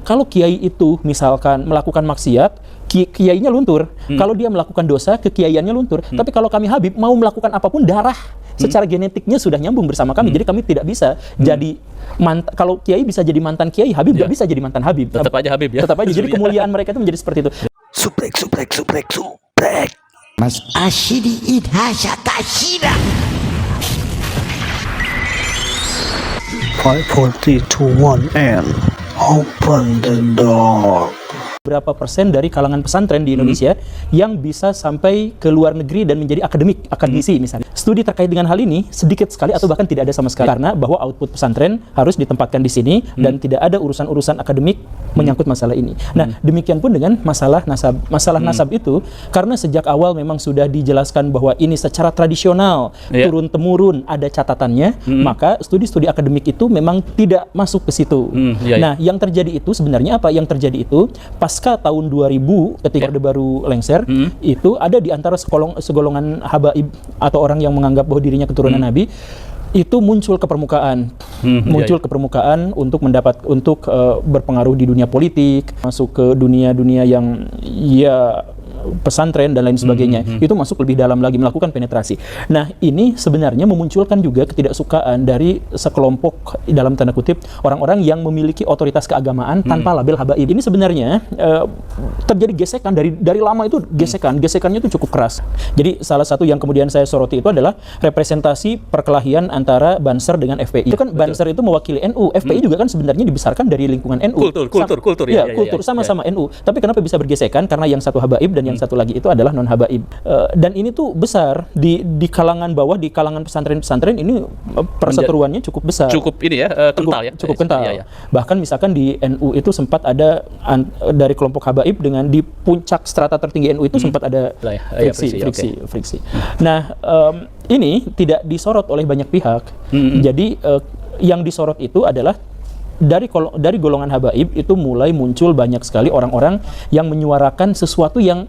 kalau kiai itu misalkan melakukan maksiat, kiainya luntur. Kalau dia melakukan dosa, kekiaiannya luntur. Tapi kalau kami Habib mau melakukan apapun, darah secara genetiknya sudah nyambung bersama kami. Jadi kami tidak bisa jadi kalau kiai bisa jadi mantan kiai, Habib nggak bisa jadi mantan Habib. Tetap aja Habib ya. Tetap aja. Jadi kemuliaan mereka itu menjadi seperti itu. Suplek. Mas Ashidi Idhasha Tashida. 5, 4, 3, 2, 1 and open the door. Berapa persen dari kalangan pesantren di Indonesia yang bisa sampai ke luar negeri dan menjadi akademisi misalnya. Studi terkait dengan hal ini sedikit sekali atau bahkan tidak ada sama sekali, karena bahwa output pesantren harus ditempatkan di sini dan tidak ada urusan-urusan akademik menyangkut masalah ini. Nah, demikian pun dengan masalah nasab. Masalah nasab itu karena sejak awal memang sudah dijelaskan bahwa ini secara tradisional turun-temurun ada catatannya, maka studi-studi akademik itu memang tidak masuk ke situ. Nah, yang terjadi itu sebenarnya apa? Yang terjadi itu pasca tahun 2000 ketika Orde Baru lengser, itu ada di antara segolongan habaib atau orang yang menganggap bahwa dirinya keturunan Nabi, itu muncul ke permukaan, ke permukaan untuk berpengaruh di dunia politik, masuk ke dunia-dunia yang pesantren dan lain sebagainya. Itu masuk lebih dalam lagi, melakukan penetrasi. Nah, ini sebenarnya memunculkan juga ketidaksukaan dari sekelompok dalam tanda kutip orang-orang yang memiliki otoritas keagamaan tanpa label habaib. Ini sebenarnya terjadi gesekan dari lama, itu gesekannya itu cukup keras. Jadi salah satu yang kemudian saya soroti itu adalah representasi perkelahian antara Banser dengan FPI. Itu kan Banser itu mewakili NU, FPI juga kan sebenarnya dibesarkan dari lingkungan NU. Kultur Sama-sama NU. Tapi kenapa bisa bergesekan? Karena yang satu habaib dan yang satu lagi itu adalah non habaib. Dan ini tuh besar di kalangan bawah, di kalangan pesantren-pesantren ini perseteruannya cukup besar. Cukup ini ya, kental ya. Cukup kental. Bahkan misalkan di NU itu sempat ada dari kelompok habaib dengan di puncak strata tertinggi NU itu sempat ada friksi. Nah, ini tidak disorot oleh banyak pihak. Jadi yang disorot itu adalah dari golongan habaib itu mulai muncul banyak sekali orang-orang yang menyuarakan sesuatu yang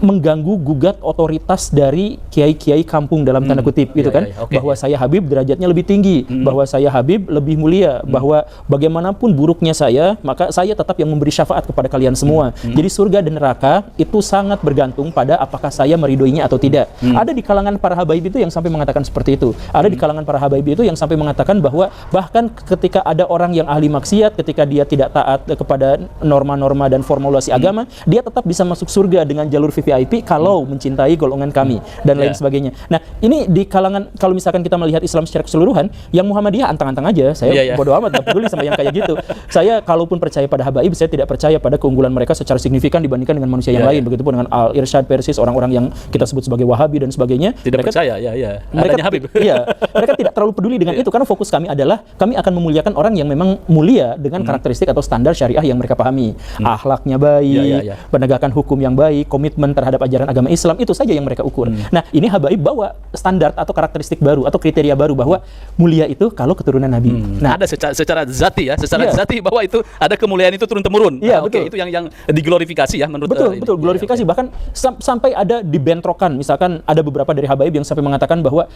mengganggu gugat otoritas dari kiai-kiai kampung dalam tanda kutip gitu kan, bahwa saya Habib derajatnya lebih tinggi, bahwa saya Habib lebih mulia, bahwa bagaimanapun buruknya saya, maka saya tetap yang memberi syafaat kepada kalian semua. Jadi surga dan neraka itu sangat bergantung pada apakah saya meridoinya atau tidak. Ada di kalangan para habaib itu yang sampai mengatakan seperti itu. Ada di kalangan para habaib itu yang sampai mengatakan bahwa bahkan ketika ada orang yang ahli maksiat, ketika dia tidak taat kepada norma-norma dan formulasi agama, dia tetap bisa masuk surga dengan jalur VVIP kalau mencintai golongan kami dan lain sebagainya. Nah, ini di kalangan, kalau misalkan kita melihat Islam secara keseluruhan, yang Muhammadiyah antang-antang aja, saya bodo amat, gak peduli sama yang kayak gitu. Saya kalaupun percaya pada habaib, saya tidak percaya pada keunggulan mereka secara signifikan dibandingkan dengan manusia yang lain. Begitupun dengan Al-Irsyad Persis, orang-orang yang kita sebut sebagai Wahabi dan sebagainya. Tidak mereka, percaya, mereka Habib. Mereka tidak terlalu peduli dengan itu, karena fokus kami adalah kami akan memuliakan orang yang memang mulia dengan karakteristik atau standar syariah yang mereka pahami. Akhlaknya baik, penegakan hukum yang baik, komitmen terhadap ajaran agama Islam, itu saja yang mereka ukur. Nah, ini habaib bawa standar atau karakteristik baru atau kriteria baru bahwa mulia itu kalau keturunan Nabi. Nah, ada secara zati ya, zati bahwa itu ada kemuliaan itu turun-temurun. Itu yang diglorifikasi ya menurut betul glorifikasi. Bahkan sampai ada dibentrokan. Misalkan ada beberapa dari habaib yang sampai mengatakan bahwa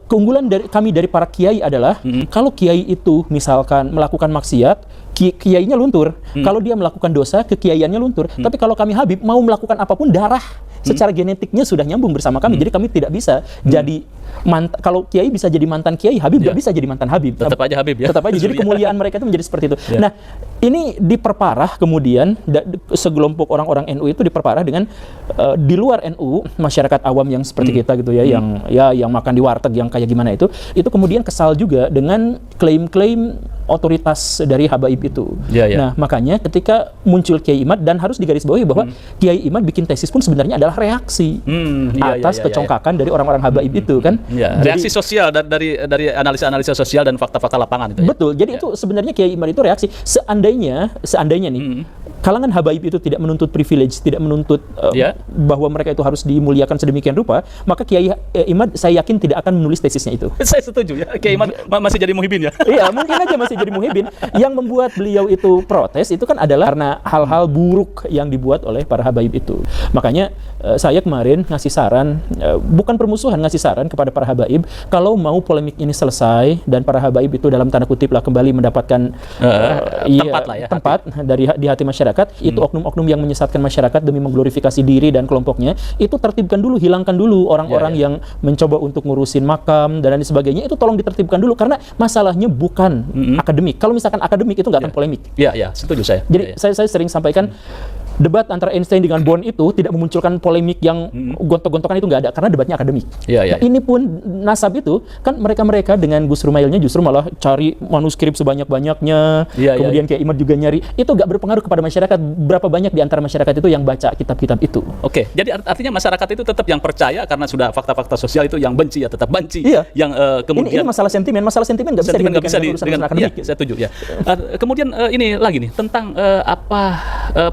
keunggulan dari para kiai adalah kalau kiai itu misalkan melakukan maksiat, kiainya luntur. Kalau dia melakukan dosa, kekiaiannya luntur. Tapi kalau kami Habib mau melakukan apapun, darah secara genetiknya sudah nyambung bersama kami. Jadi kami tidak bisa jadi kalau kiai bisa jadi mantan kiai, Habib nggak bisa jadi mantan Habib. Tetap aja Habib ya. Tetap aja. Jadi kemuliaan mereka itu menjadi seperti itu. Nah, ini diperparah kemudian segelompok orang-orang NU itu diperparah dengan di luar NU, masyarakat awam yang seperti kita gitu ya, yang makan di warteg yang kayak gimana itu kemudian kesal juga dengan klaim-klaim otoritas dari habaib itu. Nah, makanya ketika muncul Kiai Imad, dan harus digarisbawahi bahwa Kiai Imad bikin tesis pun sebenarnya adalah reaksi atas kecongkakan dari orang-orang habaib itu kan. Reaksi sosial dari analisa-analisa sosial dan fakta-fakta lapangan itu. Betul. Jadi itu sebenarnya Kiai Imad itu reaksi. Seandainya nih kalangan habaib itu tidak menuntut privilege, tidak menuntut bahwa mereka itu harus dimuliakan sedemikian rupa, maka Kiai Imad saya yakin tidak akan menulis tesisnya itu. Saya setuju ya. Kiai Imad masih jadi muhibin ya. Iya, mungkin aja masih jadi muhibbin. Yang membuat beliau itu protes itu kan adalah karena hal-hal buruk yang dibuat oleh para habaib itu. Makanya saya kemarin ngasih saran, bukan permusuhan, ngasih saran kepada para habaib, kalau mau polemik ini selesai dan para habaib itu dalam tanda kutip lah kembali mendapatkan tempat di hati masyarakat, itu oknum-oknum yang menyesatkan masyarakat demi mengglorifikasi diri dan kelompoknya, itu tertibkan dulu, hilangkan dulu orang-orang yang mencoba untuk ngurusin makam dan lain sebagainya, itu tolong ditertibkan dulu, karena masalahnya bukan akademik. Kalau misalkan akademik itu nggak akan polemik. Iya, setuju saya. Jadi saya sering sampaikan, debat antara Einstein dengan Born itu tidak memunculkan polemik yang gontok-gontokan, itu nggak ada, karena debatnya akademik. Nah, ini pun nasab itu kan mereka dengan Gus Rumailnya justru malah cari manuskrip sebanyak-banyaknya, kemudian Kiai Imad juga nyari, itu nggak berpengaruh kepada masyarakat. Berapa banyak di antara masyarakat itu yang baca kitab-kitab itu? Oke, jadi artinya masyarakat itu tetap yang percaya karena sudah fakta-fakta sosial itu, yang benci ya tetap benci. Yang kemudian ini masalah sentimen nggak bisa dengan akademik. Saya setuju ya. Kemudian ini lagi nih tentang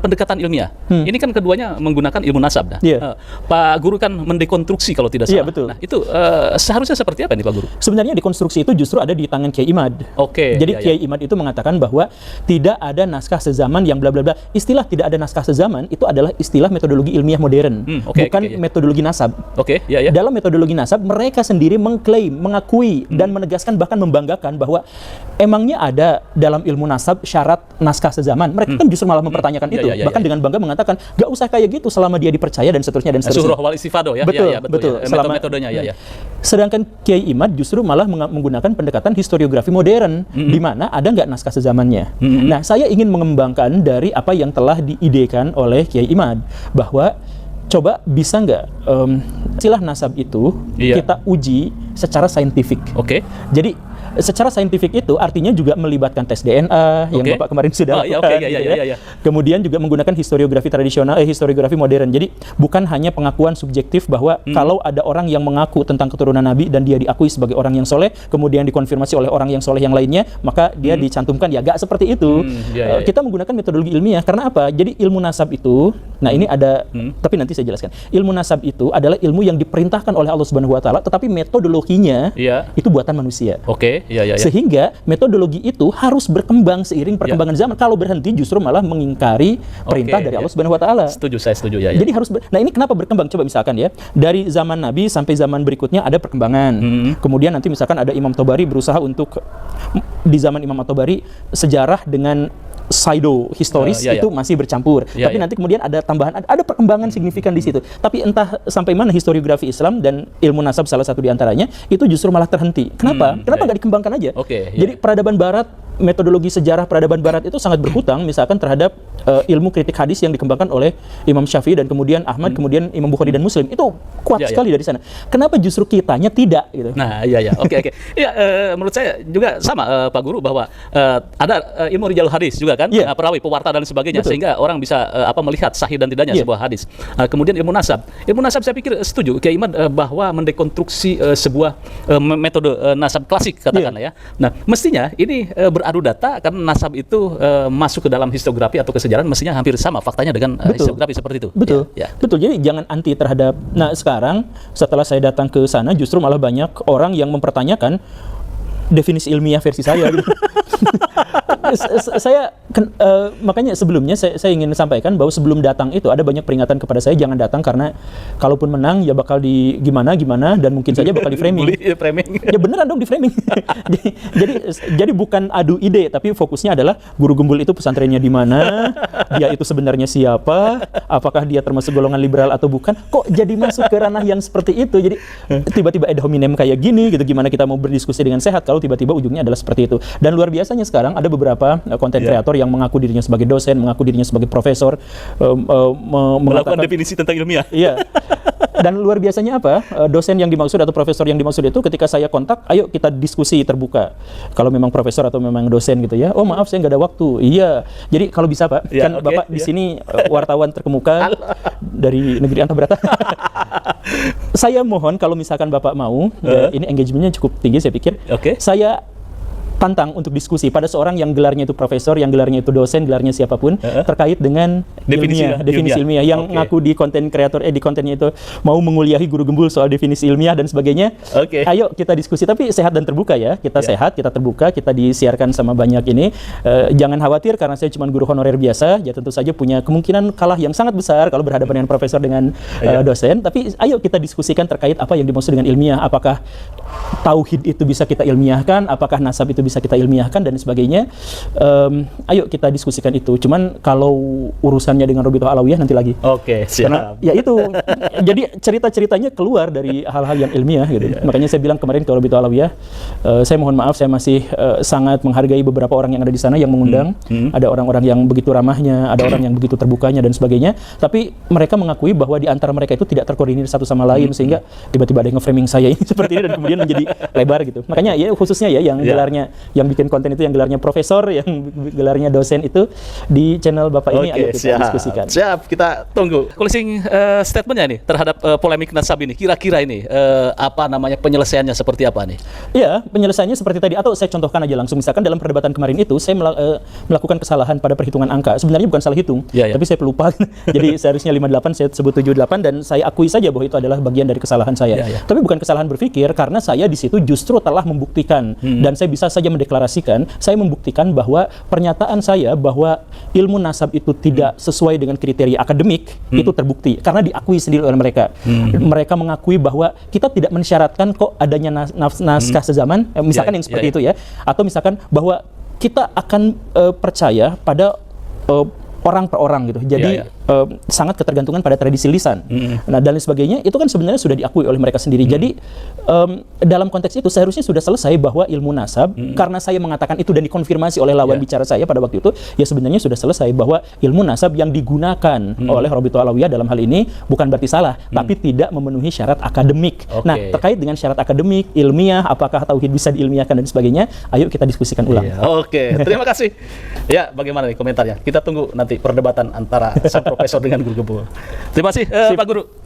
pendekatan ilmiah. Ini kan keduanya menggunakan ilmu nasab. Pak Guru kan mendekonstruksi kalau tidak salah. Betul. Nah, itu seharusnya seperti apa nih Pak Guru? Sebenarnya dekonstruksi itu justru ada di tangan Kiai Imad. Jadi Kiai Imad itu mengatakan bahwa tidak ada naskah sezaman yang bla bla bla. Istilah tidak ada naskah sezaman itu adalah istilah metodologi ilmiah modern, bukan metodologi nasab. Dalam metodologi nasab mereka sendiri mengklaim, mengakui dan menegaskan, bahkan membanggakan bahwa emangnya ada dalam ilmu nasab syarat naskah sezaman. Mereka kan justru malah mempertanyakan itu. Bahkan dengan bangga mengatakan gak usah kayak gitu selama dia dipercaya dan seterusnya dan seterusnya. Surah wal istifado ya. Betul. Metodenya Sedangkan Kiai Imad justru malah menggunakan pendekatan historiografi modern, di mana ada nggak naskah sezamannya. Nah, saya ingin mengembangkan dari apa yang telah diidekan oleh Kiai Imad, bahwa coba bisa nggak istilah nasab itu kita uji secara saintifik. Jadi secara saintifik itu artinya juga melibatkan tes DNA yang Bapak kemarin sudah lakukan. Kemudian juga menggunakan historiografi tradisional, historiografi modern. Jadi bukan hanya pengakuan subjektif bahwa kalau ada orang yang mengaku tentang keturunan Nabi dan dia diakui sebagai orang yang soleh, kemudian dikonfirmasi oleh orang yang soleh yang lainnya, maka dia dicantumkan. Ya gak seperti itu. Kita menggunakan metodologi ilmiah. Karena apa? Jadi ilmu nasab itu, nah ini ada, tapi nanti saya jelaskan. Ilmu nasab itu adalah ilmu yang diperintahkan oleh Allah Subhanahu Wa Taala, tetapi metodologinya itu buatan manusia. Sehingga metodologi itu harus berkembang seiring perkembangan zaman. Kalau berhenti justru malah mengingkari perintah dari Allah Subhanahu Wa Taala. Saya setuju. Jadi harus nah ini kenapa berkembang? Coba misalkan ya, dari zaman Nabi sampai zaman berikutnya ada perkembangan. Kemudian nanti misalkan ada Imam Tobari berusaha untuk di zaman Imam Tobari sejarah dengan pseudo historis itu masih bercampur. Tapi nanti kemudian ada tambahan, ada perkembangan signifikan di situ. Tapi entah sampai mana historiografi Islam dan ilmu nasab salah satu di antaranya itu justru malah terhenti. Kenapa? Kenapa nggak dikembangkan aja? Jadi peradaban Barat, metodologi sejarah peradaban Barat itu sangat berhutang misalkan terhadap ilmu kritik hadis yang dikembangkan oleh Imam Syafi'i dan kemudian Ahmad, kemudian Imam Bukhari dan Muslim. Itu kuat sekali dari sana. Kenapa justru kitanya tidak gitu? Nah, Oke. Menurut saya juga sama Pak Guru, bahwa ada ilmu rijalul hadis juga kan, perawi, pewarta dan sebagainya. Sehingga orang bisa melihat sahih dan tidaknya sebuah hadis. Kemudian ilmu nasab saya pikir setuju Kiai Imad bahwa mendekonstruksi sebuah metode nasab klasik katakanlah ya. Nah, mestinya ini beradu data, karena nasab itu masuk ke dalam historiografi atau kesejarahan mestinya hampir sama faktanya dengan historiografi seperti itu. Betul. Jadi jangan anti terhadap. Nah, sekarang setelah saya datang ke sana justru malah banyak orang yang mempertanyakan definisi ilmiah versi saya gitu. Makanya sebelumnya saya ingin sampaikan bahwa sebelum datang itu ada banyak peringatan kepada saya, jangan datang karena kalaupun menang ya bakal di gimana dan mungkin saja bakal di framing. Ya beneran dong di framing. jadi bukan adu ide, tapi fokusnya adalah Guru Gembul itu pesantrennya di mana, dia itu sebenarnya siapa, apakah dia termasuk golongan liberal atau bukan, kok jadi masuk ke ranah yang seperti itu. Jadi tiba-tiba ad hominem kayak gini gitu, gimana kita mau berdiskusi dengan sehat kalau tiba-tiba ujungnya adalah seperti itu. Dan luar biasanya sekarang ada beberapa konten kreator yang mengaku dirinya sebagai dosen, mengaku dirinya sebagai profesor, melakukan definisi tentang ilmiah. Dan luar biasanya apa? Dosen yang dimaksud atau profesor yang dimaksud itu ketika saya kontak, ayo kita diskusi terbuka. Kalau memang profesor atau memang dosen gitu ya. Oh maaf saya nggak ada waktu. Iya. Jadi kalau bisa Pak, kan Bapak di sini wartawan terkemuka dari negeri Antah Berata. Saya mohon kalau misalkan Bapak mau, ini engagementnya cukup tinggi saya pikir. Saya tantang untuk diskusi pada seorang yang gelarnya itu profesor, yang gelarnya itu dosen, gelarnya siapapun terkait dengan definisi ilmiah yang ngaku di konten kreator di kontennya itu mau menguliahi Guru Gembul soal definisi ilmiah dan sebagainya. Ayo kita diskusi, tapi sehat dan terbuka ya. Kita sehat, kita terbuka, kita disiarkan sama banyak ini. Jangan khawatir karena saya cuma guru honorer biasa, ya tentu saja punya kemungkinan kalah yang sangat besar kalau berhadapan dengan profesor dengan dosen. Tapi ayo kita diskusikan terkait apa yang dimaksud dengan ilmiah. Apakah tauhid itu bisa kita ilmiahkan? Apakah nasab itu bisa kita ilmiahkan dan sebagainya? Ayo kita diskusikan itu. Cuman kalau urusannya dengan Robito Alawiyah nanti lagi. Siap. Karena ya itu, jadi cerita-ceritanya keluar dari hal-hal yang ilmiah gitu. Makanya saya bilang kemarin ke Robito Alawiyah, saya mohon maaf, saya masih sangat menghargai beberapa orang yang ada di sana yang mengundang. Ada orang-orang yang begitu ramahnya, ada orang yang begitu terbukanya dan sebagainya. Tapi mereka mengakui bahwa di antara mereka itu tidak terkoordinir satu sama lain, sehingga tiba-tiba ada yang nge-framing saya ini seperti ini dan kemudian menjadi lebar gitu. Makanya ya khususnya ya yang gelarnya, yang bikin konten itu yang gelarnya profesor, yang gelarnya dosen itu di channel Bapak ini ayo kita diskusikan. Siap, kita tunggu closing statementnya nih terhadap polemik nasab ini. Kira-kira ini apa namanya penyelesaiannya seperti apa nih? Iya, penyelesaiannya seperti tadi, atau saya contohkan aja langsung. Misalkan dalam perdebatan kemarin itu saya melakukan kesalahan pada perhitungan angka. Sebenarnya bukan salah hitung, tapi saya pelupa. Jadi seharusnya 58, saya sebut 78 dan saya akui saja bahwa itu adalah bagian dari kesalahan saya. Tapi bukan kesalahan berpikir, karena saya di situ justru telah membuktikan dan saya bisa saja mendeklarasikan, saya membuktikan bahwa pernyataan saya bahwa ilmu nasab itu tidak sesuai dengan kriteria akademik itu terbukti karena diakui sendiri oleh mereka. Mereka mengakui bahwa kita tidak mensyaratkan kok adanya naskah sezaman, misalkan yang seperti itu ya, atau misalkan bahwa kita akan percaya pada orang per orang gitu. Jadi sangat ketergantungan pada tradisi lisan. Nah, dan lain sebagainya itu kan sebenarnya sudah diakui oleh mereka sendiri. Jadi dalam konteks itu seharusnya sudah selesai bahwa ilmu nasab, karena saya mengatakan itu dan dikonfirmasi oleh lawan bicara saya pada waktu itu, ya sebenarnya sudah selesai bahwa ilmu nasab yang digunakan oleh Robito Alawiyah dalam hal ini bukan berarti salah, tapi tidak memenuhi syarat akademik. Nah, terkait dengan syarat akademik, ilmiah, apakah tauhid bisa diilmiahkan dan sebagainya, ayo kita diskusikan ulang. Terima kasih. Ya, bagaimana nih komentarnya? Kita tunggu nanti perdebatan antara sang profesor dengan Guru Gembul. Terima kasih Pak Guru.